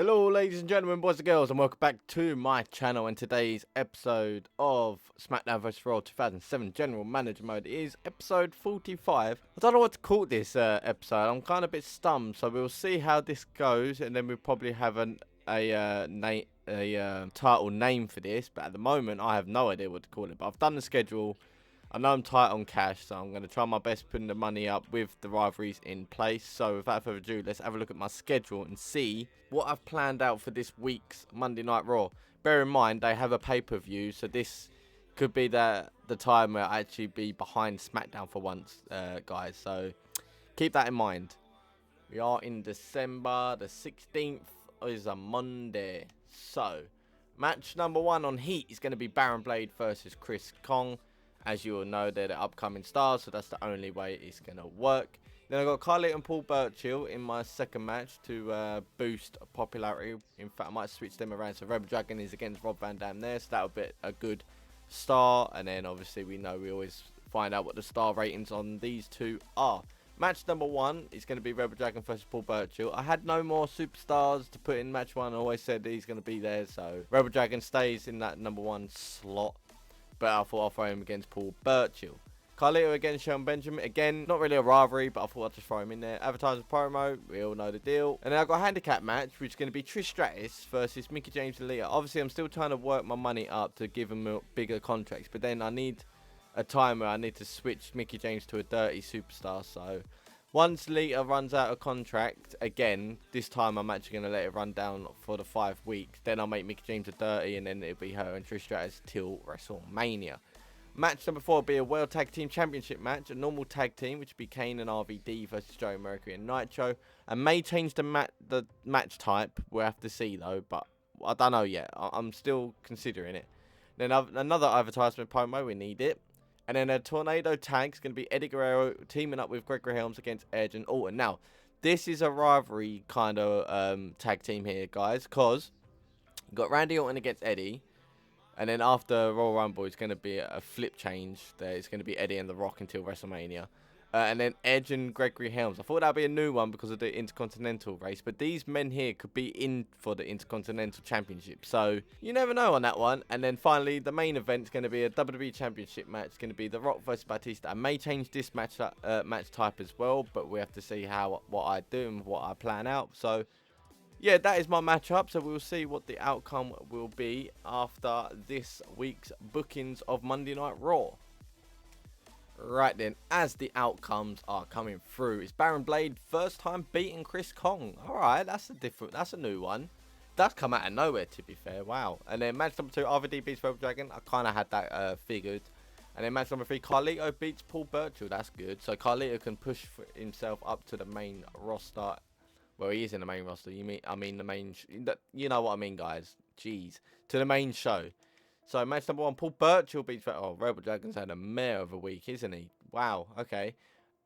Hello ladies and gentlemen, boys and girls, and welcome back to my channel. And today's episode of Smackdown Vs Raw 2007 General Manager Mode is episode 45. I don't know what to call this episode. I'm kind of a bit stumped, so we'll see how this goes, and then we'll probably have a title name for this. But at the moment, I have no idea what to call it. But I've done the schedule. I know I'm tight on cash, so I'm going to try my best putting the money up with the rivalries in place. So without further ado, let's have a look at my schedule and see what I've planned out for this week's Monday Night Raw. Bear in mind, they have a pay-per-view, so this could be the time where I actually be behind Smackdown for once, guys. So keep that in mind. We are in December, the 16th is a Monday. So, match number 1 on Heat is going to be Baron Blade versus Chris Kong. As you all know, they're the upcoming stars, so that's the only way it's going to work. Then I've got Carlito and Paul Burchill in my second match to boost popularity. In fact, I might switch them around. So Rebel Dragon is against Rob Van Dam there, so that'll be a good start. And then obviously we know we always find out what the star ratings on these two are. Match number 1 is going to be Rebel Dragon versus Paul Burchill. I had no more superstars to put in match 1. I always said he's going to be there, so Rebel Dragon stays in that number 1 slot. But I thought I'll throw him against Paul Burchill. Carlito against Shelton Benjamin. Again, not really a rivalry, but I thought I'd just throw him in there. Advertising promo, we all know the deal. And then I've got a handicap match, which is going to be Trish Stratus versus Mickie James and Lita. Obviously, I'm still trying to work my money up to give them bigger contracts. But then I need a time where I need to switch Mickie James to a dirty superstar. So once Lita runs out of contract, again, this time I'm actually going to let it run down for the 5 weeks. Then I'll make Mickie James a dirty, and then it'll be her and Trish Stratus till WrestleMania. Match number 4 will be a World Tag Team Championship match, a normal tag team, which would be Kane and RVD versus Joey Mercury and Nitro. And may change the match type, we'll have to see though, but I don't know yet. I'm still considering it. Then another advertisement promo, we need it. And then a tornado tag is going to be Eddie Guerrero teaming up with Gregory Helms against Edge and Orton. Now, this is a rivalry kind of tag team here, guys, because you've got Randy Orton against Eddie. And then after Royal Rumble, it's going to be a flip change. There, it's going to be Eddie and The Rock until WrestleMania. And then Edge and Gregory Helms. I thought that would be a new one because of the Intercontinental race. But these men here could be in for the Intercontinental Championship. So, you never know on that one. And then finally, the main event is going to be a WWE Championship match. It's going to be The Rock versus Batista. I may change this match type as well. But we have to see what I do and what I plan out. So, yeah, that is my matchup. So, we'll see what the outcome will be after this week's bookings of Monday Night Raw. Right then, as the outcomes are coming through, it's Baron Blade first time beating Chris Kong. Alright, that's a new one. That's come out of nowhere, to be fair. Wow. And then match number 2, RVD beats Rebel Dragon. I kind of had that figured. And then match number 3, Carlito beats Paul Burchill. That's good. So Carlito can push for himself up to the main roster. Well, he is in the main roster. I mean the main. You know what I mean, guys. Jeez, to the main show. So, match number 1, Paul Burchill beats... Oh, Rebel Dragon's had a mare of a week, isn't he? Wow, okay.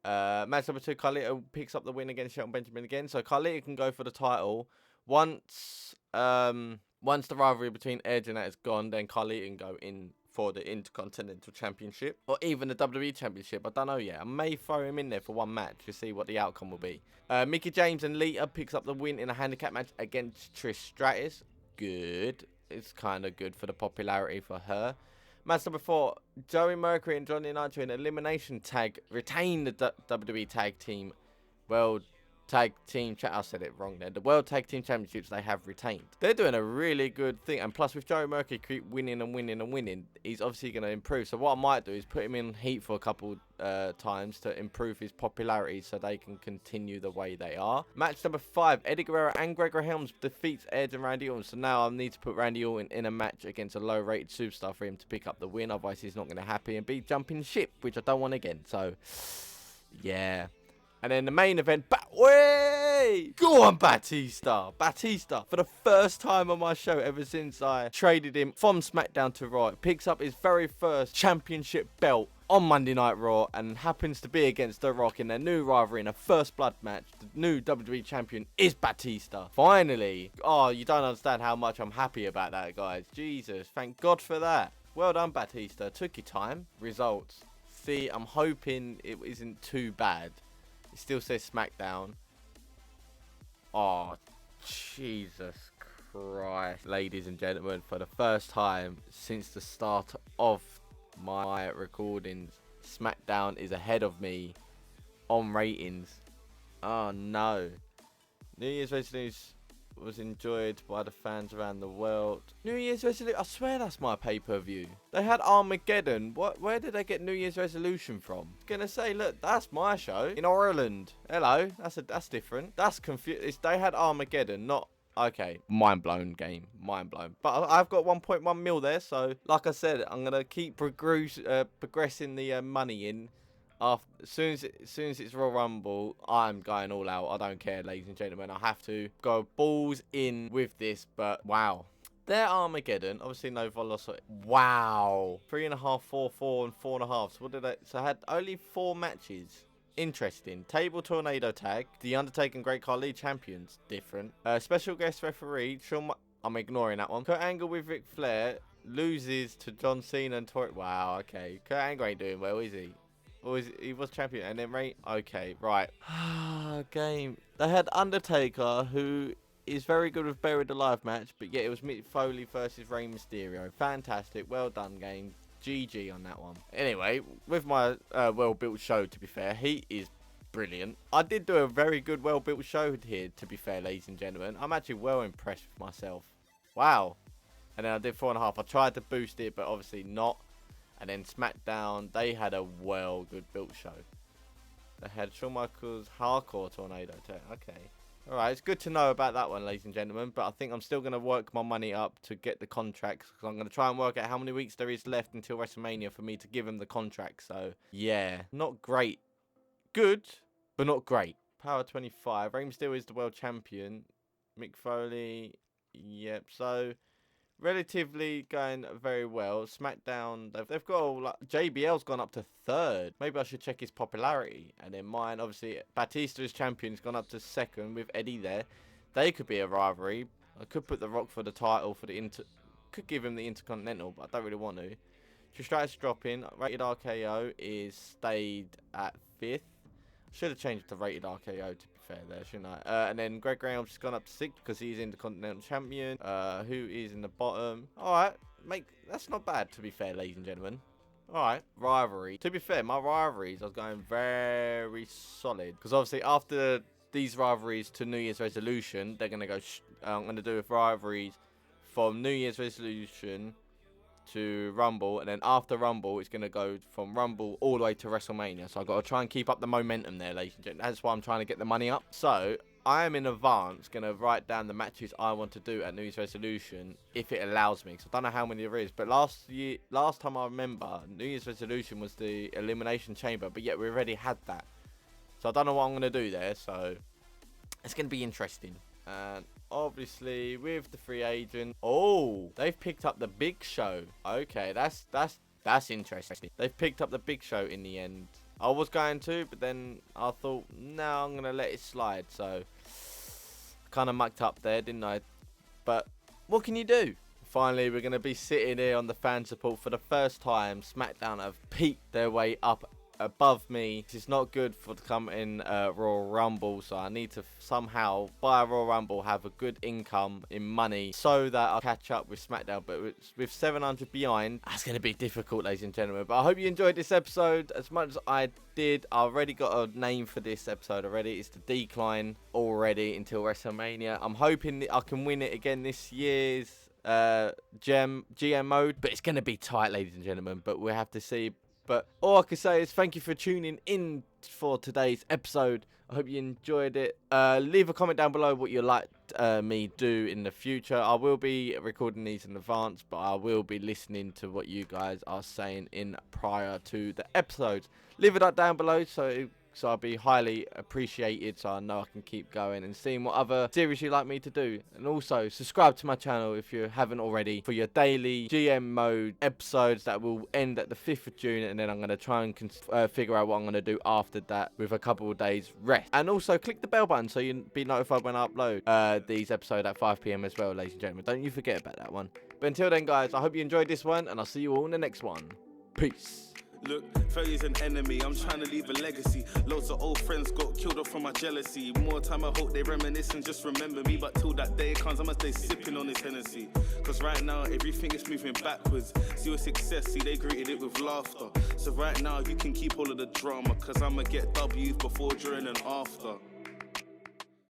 Match number 2, Carlito picks up the win against Shelton Benjamin again. So, Carlito can go for the title. Once the rivalry between Edge and that is gone, then Carlito can go in for the Intercontinental Championship. Or even the WWE Championship. I don't know yet. I may throw him in there for one match to see what the outcome will be. Mickie James and Lita picks up the win in a handicap match against Trish Stratus. Good. It's kind of good for the popularity for her. Match number 4, Joey Mercury and Johnny Nitro in elimination tag retain the WWE Tag Team World Tag Team I said it wrong there. The World Tag Team Championships they have retained. They're doing a really good thing. And plus with Joey Mercury keep winning and winning and winning, he's obviously going to improve. So what I might do is put him in heat for a couple times to improve his popularity so they can continue the way they are. Match number 5, Eddie Guerrero and Gregory Helms defeats Edge and Randy Orton. So now I need to put Randy Orton in a match against a low rated superstar for him to pick up the win. Otherwise he's not going to happy and be jumping ship, which I don't want again. So yeah. And then the main event, go on Batista. Batista, for the first time on my show ever since I traded him from Smackdown to Raw, picks up his very first championship belt on Monday Night Raw and happens to be against The Rock in their new rivalry in a first blood match. The new WWE champion is Batista. Finally. Oh, you don't understand how much I'm happy about that, guys. Jesus, thank God for that. Well done, Batista. Took your time. Results. See, I'm hoping it isn't too bad. It still says Smackdown. Oh, Jesus Christ, ladies and gentlemen, for the first time since the start of my recordings, Smackdown is ahead of me on ratings. Oh no. New Year's resolution was enjoyed by the fans around the world. New Year's resolution, I swear that's my pay-per-view. They had Armageddon. Where did they get New Year's resolution from? Gonna say, look, that's my show in Ireland. Hello, that's different. That's confused. They had Armageddon, not. Okay, mind blown game, mind blown. But I've got 1.1 mil there, so like I said, I'm gonna keep progressing the money in. After, as soon as it's Royal Rumble, I'm going all out. I don't care, ladies and gentlemen. I have to go balls in with this. But wow, their Armageddon, obviously no velocity. Wow, 3.5, 4, 4, and 4.5. So what did they? So I had only 4 matches. Interesting. Table Tornado Tag. The Undertaker and Great Khali champions. Different. Special guest referee. I'm ignoring that one. Kurt Angle with Ric Flair loses to John Cena and Tori. Wow. Okay. Kurt Angle ain't doing well, is he? Or he was champion and then okay, right. Game. They had Undertaker, who is very good with Buried Alive match, but yet it was Mick Foley versus Rey Mysterio. Fantastic. Well done, game. GG on that one. Anyway, with my well-built show, to be fair, he is brilliant. I did do a very good well-built show here, to be fair, ladies and gentlemen. I'm actually well impressed with myself. Wow. And then I did 4.5. I tried to boost it, but obviously not. And then SmackDown, they had a good built show. They had Shawn Michaels Hardcore Tornado Tag. Okay. Alright, it's good to know about that one, ladies and gentlemen. But I think I'm still going to work my money up to get the contracts. Because I'm going to try and work out how many weeks there is left until WrestleMania for me to give them the contract. So, yeah. Not great. Good, but not great. Power 25. Rey Mysterio is the world champion. Mick Foley. Yep. So, relatively going very well. SmackDown, they've got all, like, JBL's gone up to 3rd. Maybe I should check his popularity. And then mine, obviously, Batista as champion's gone up to 2nd with Eddie there. They could be a rivalry. I could put The Rock for the title for the could give him the Intercontinental, but I don't really want to. Trish dropping. Rated RKO is stayed at 5th. Should have changed to Rated RKO, to be fair there, shouldn't I? And then Greg Graham's just gone up to 6th because he's Intercontinental Champion. Who is in the bottom? Alright, that's not bad, to be fair, ladies and gentlemen. Alright, rivalry. To be fair, my rivalries are going very solid. Because obviously after these rivalries to New Year's resolution, they're going to go, I'm going to do rivalries from New Year's resolution to Rumble, and then after Rumble it's going to go from Rumble all the way to WrestleMania. So I've got to try and keep up the momentum there, ladies and gentlemen. That's why I'm trying to get the money up. So I am in advance going to write down the matches I want to do at New Year's resolution if it allows me, because I don't know how many there is. But last time I remember, New Year's resolution was the Elimination Chamber, but yet we already had that. So I don't know what I'm going to do there. So it's going to be interesting. And obviously with the free agent, they've picked up the Big Show. Okay, that's interesting. They've picked up the Big Show in the end. I was going to, but then I thought, no, I'm gonna let it slide. So kind of mucked up there, didn't I? But what can you do? Finally, we're gonna be sitting here on the fan support for the first time. SmackDown have peaked their way up above me. This is not good for to come in Royal Rumble, so I need to somehow buy a Royal Rumble, have a good income in money so that I'll catch up with SmackDown. But with 700 behind, that's going to be difficult, ladies and gentlemen. But I hope you enjoyed this episode as much as I did. I already got a name for this episode already. It's the Decline already until WrestleMania. I'm hoping that I can win it again this year's GM mode, but it's going to be tight, ladies and gentlemen. But we'll have to see. But all I can say is thank you for tuning in for today's episode. I hope you enjoyed it. Leave a comment down below what you'd like me do in the future. I will be recording these in advance, but I will be listening to what you guys are saying in prior to the episodes. Leave it down below so I'll be highly appreciated, so I know I can keep going and seeing what other series you'd like me to do. And also subscribe to my channel if you haven't already for your daily GM mode episodes that will end at the 5th of June, and then I'm going to try and figure out what I'm going to do after that with a couple of days rest. And also click the bell button so you'll be notified when I upload these episodes at 5 PM as well, ladies and gentlemen. Don't you forget about that one. But until then, guys, I hope you enjoyed this one, and I'll see you all in the next one. Peace. Look, failure's an enemy, I'm trying to leave a legacy. Loads of old friends got killed off from my jealousy. More time I hope they reminisce and just remember me. But till that day comes, I must stay sipping on this Hennessy. Cause right now, everything is moving backwards. See your success, see they greeted it with laughter. So right now, you can keep all of the drama. Cause I'ma get W's before, during and after.